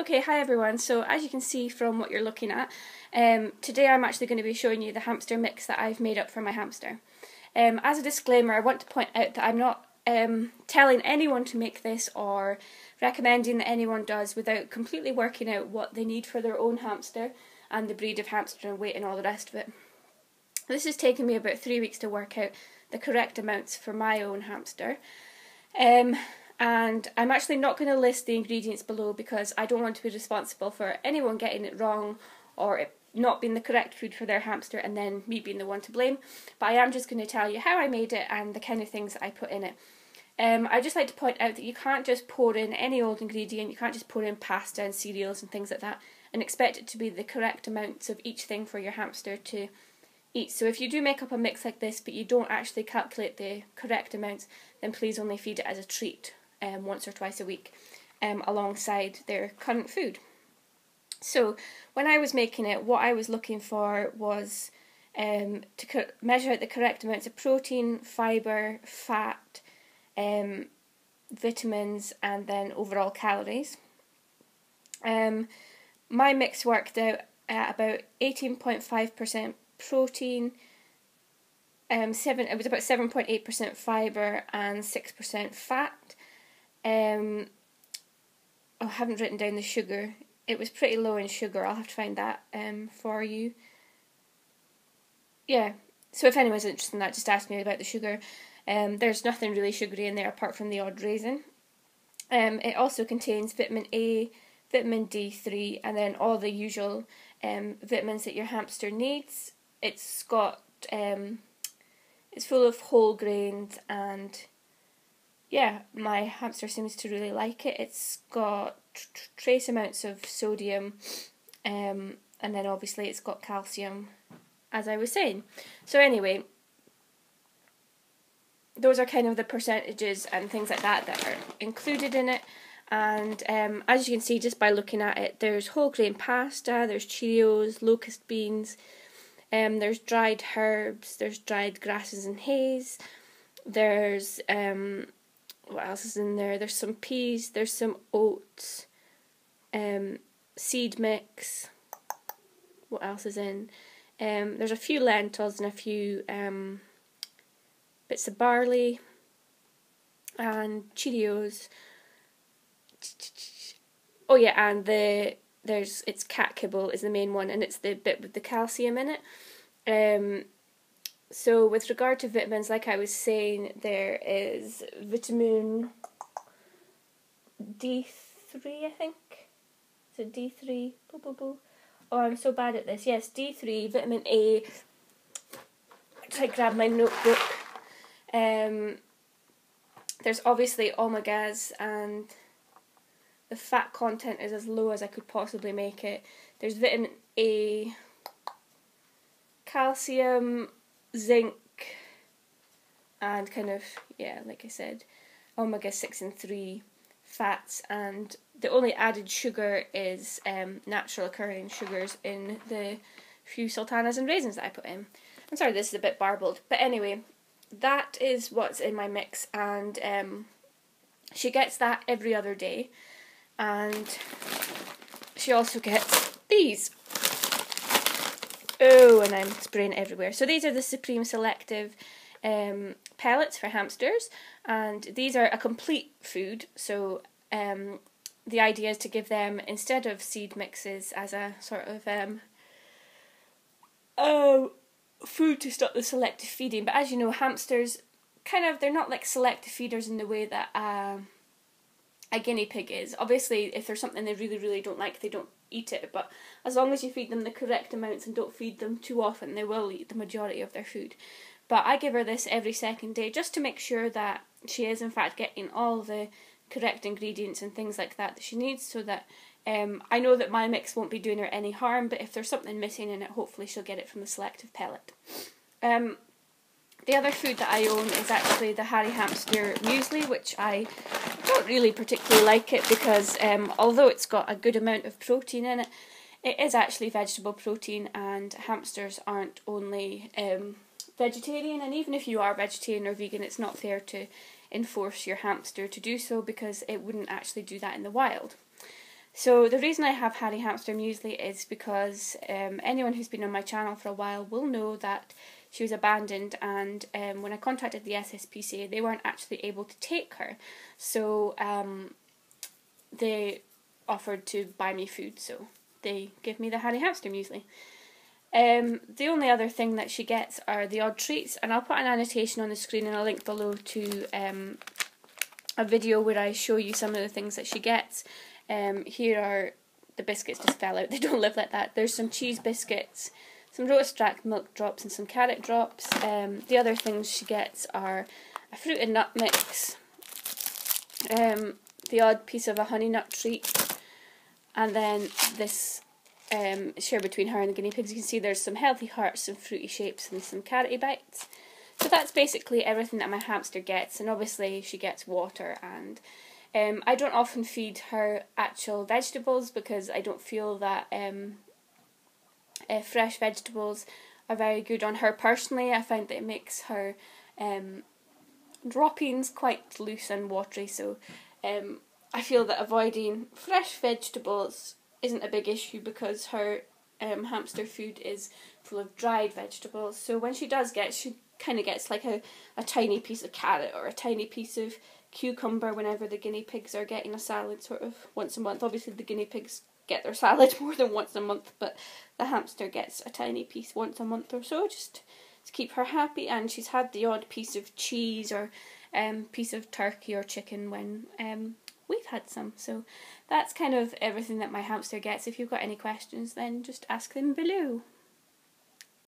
Okay, hi everyone. So as you can see from what you're looking at, today I'm actually going to be showing you the hamster mix that I've made up for my hamster. As a disclaimer, I want to point out that I'm not telling anyone to make this or recommending that anyone does without completely working out what they need for their own hamster and the breed of hamster and weight and all the rest of it. This has taken me about 3 weeks to work out the correct amounts for my own hamster. And I'm actually not going to list the ingredients below because I don't want to be responsible for anyone getting it wrong or it not being the correct food for their hamster and then me being the one to blame. But I am just going to tell you how I made it and the kind of things that I put in it. I'd just like to point out that you can't just pour in any old ingredient, you can't just pour in pasta and cereals and things like that and expect it to be the correct amounts of each thing for your hamster to eat. So if you do make up a mix like this but you don't actually calculate the correct amounts, then please only feed it as a treat once or twice a week alongside their current food. So when I was making it, what I was looking for was to measure out the correct amounts of protein, fibre, fat, vitamins and then overall calories. My mix worked out at about 18.5% protein, it was about 7.8% fibre and 6% fat. I haven't written down the sugar. It was pretty low in sugar. I'll have to find that for you. Yeah, so if anyone's interested in that, just ask me about the sugar. There's nothing really sugary in there apart from the odd raisin. It also contains vitamin A, vitamin D3, and then all the usual vitamins that your hamster needs. It's got it's full of whole grains and yeah, my hamster seems to really like it. It's got trace amounts of sodium and then obviously it's got calcium, as I was saying. So anyway, those are kind of the percentages and things like that that are included in it. And as you can see just by looking at it, there's whole grain pasta, there's Cheerios, locust beans, there's dried herbs, there's dried grasses and hays, there's what else is in there? There's some peas, there's some oats, seed mix. What else is in? There's a few lentils and a few bits of barley and Cheerios. Oh yeah, and it's cat kibble is the main one, and it's the bit with the calcium in it. So with regard to vitamins, like I was saying, there is vitamin D3, I think. So D3, Oh, I'm so bad at this. Yes, D3, vitamin A. Try to grab my notebook. There's obviously omegas, and the fat content is as low as I could possibly make it. There's vitamin A, calcium, zinc, and kind of, yeah, like I said, omega-6 and 3 fats, and the only added sugar is natural occurring sugars in the few sultanas and raisins that I put in. I'm sorry this is a bit barbled, but anyway, that is what's in my mix, and she gets that every other day, and she also gets these. Oh, and I'm spraying everywhere. So these are the Supreme Selective pellets for hamsters, and these are a complete food. So the idea is to give them, instead of seed mixes, as a sort of food to stop the selective feeding. But as you know, hamsters they're not like selective feeders in the way that a guinea pig is. Obviously, if there's something they really, really don't like, they don't eat it, but as long as you feed them the correct amounts and don't feed them too often, they will eat the majority of their food. But I give her this every second day just to make sure that she is in fact getting all the correct ingredients and things like that she needs, so that I know that my mix won't be doing her any harm, but if there's something missing in it, hopefully she'll get it from the selective pellet. The other food that I own is actually the Harry Hamster muesli, which I don't really particularly like it because although it's got a good amount of protein in it, it is actually vegetable protein, and hamsters aren't only vegetarian, and even if you are vegetarian or vegan, it's not fair to enforce your hamster to do so because it wouldn't actually do that in the wild. So the reason I have Harry Hamster Muesli is because anyone who's been on my channel for a while will know that she was abandoned, and when I contacted the SSPCA, they weren't actually able to take her. So they offered to buy me food, so they give me the Harry Hamster Muesli. The only other thing that she gets are the odd treats, and I'll put an annotation on the screen and a link below to a video where I show you some of the things that she gets. Here are the biscuits, just fell out, they don't live like that. There's some cheese biscuits, some Rotistrack milk drops and some carrot drops. The other things she gets are a fruit and nut mix, the odd piece of a honey nut treat, and then this share between her and the guinea pigs. You can see there's some healthy hearts, some fruity shapes and some carroty bites. So that's basically everything that my hamster gets, and obviously she gets water, and I don't often feed her actual vegetables because I don't feel that fresh vegetables are very good on her personally. I find that it makes her droppings quite loose and watery, so I feel that avoiding fresh vegetables isn't a big issue because her hamster food is full of dried vegetables. So when she does get, she kind of gets like a tiny piece of carrot or a tiny piece of cucumber whenever the guinea pigs are getting a salad sort of once a month. Obviously the guinea pigs get their salad more than once a month, but the hamster gets a tiny piece once a month or so, just to keep her happy. And she's had the odd piece of cheese or piece of turkey or chicken when we've had some. So that's kind of everything that my hamster gets. If you've got any questions, then just ask them below.